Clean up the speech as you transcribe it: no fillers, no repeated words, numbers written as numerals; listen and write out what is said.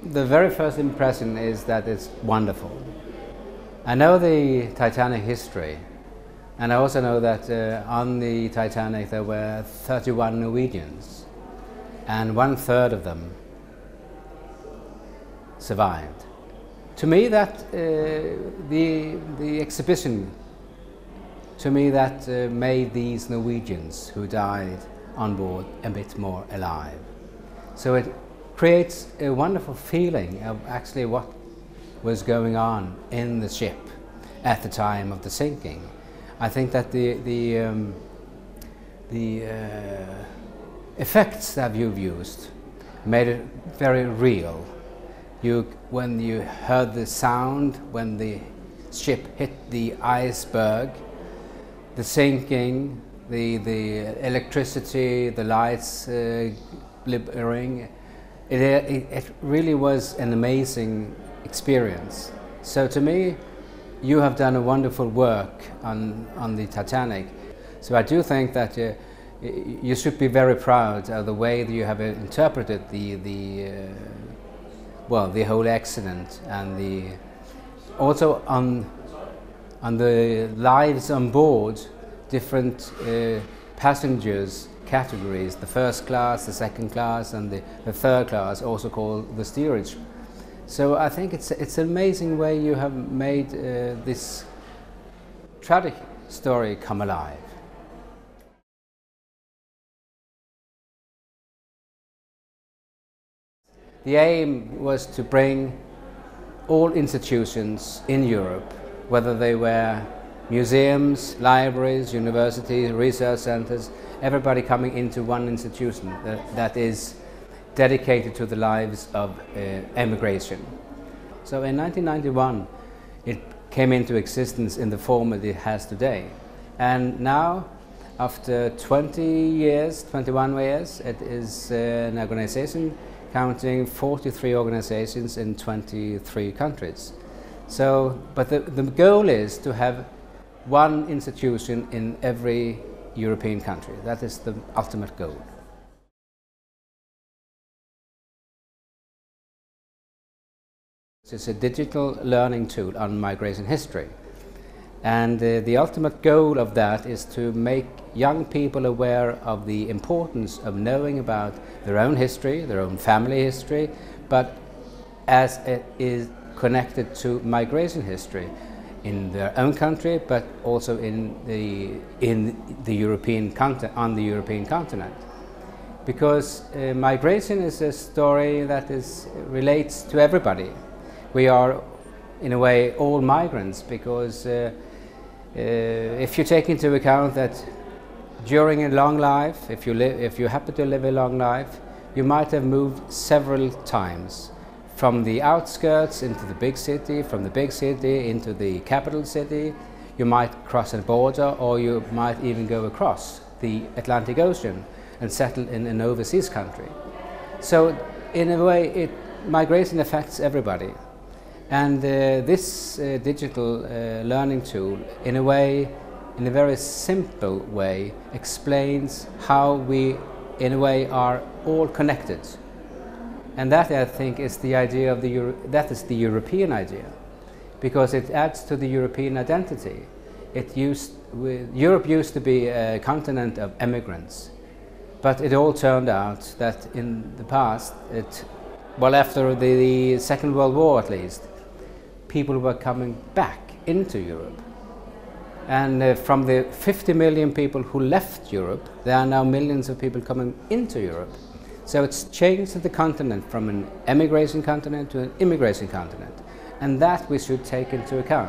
the very first impression is that it's wonderful. I know the Titanic history, and I also know that on the Titanic there were 31 Norwegians, and 1/3 of them survived. To me, that the exhibition, to me, that made these Norwegians who died on board a bit more alive. So it creates a wonderful feeling of actually what was going on in the ship at the time of the sinking. I think that the effects that you've used made it very real. When you heard the sound, when the ship hit the iceberg, the sinking, the electricity, the lights glimmering, it really was an amazing experience. So to me, you have done a wonderful work on the Titanic. So I do think that you should be very proud of the way that you have interpreted the whole accident, and also on the lives on board, different passengers categories, the first class, the second class, and the third class, also called the steerage. So I think it's an amazing way you have made this tragic story come alive. The aim was to bring all institutions in Europe, whether they were museums, libraries, universities, research centers, everybody coming into one institution that is dedicated to the lives of emigration. So in 1991 it came into existence in the form that it has today. And now, after 21 years, it is an organization counting 43 organizations in 23 countries. So, but the goal is to have one institution in every European country. That is the ultimate goal. It's a digital learning tool on migration history. And the ultimate goal of that is to make young people aware of the importance of knowing about their own history, their own family history, but as it is connected to migration history in their own country, but also on the European continent. Because migration is a story that relates to everybody. We are, in a way, all migrants, because if you take into account that during a long life, if you happen to live a long life, you might have moved several times from the outskirts into the big city, from the big city into the capital city. You might cross a border, or you might even go across the Atlantic Ocean and settle in an overseas country. So in a way, migration affects everybody. And this digital learning tool, in a very simple way, explains how we, in a way, are all connected. And that, I think, is the idea of that is the European idea, because it adds to the European identity. Europe used to be a continent of immigrants, but it all turned out that in the past, after the Second World War at least, people were coming back into Europe. And from the 50 million people who left Europe, there are now millions of people coming into Europe. So it's changed the continent from an emigration continent to an immigration continent. And that we should take into account.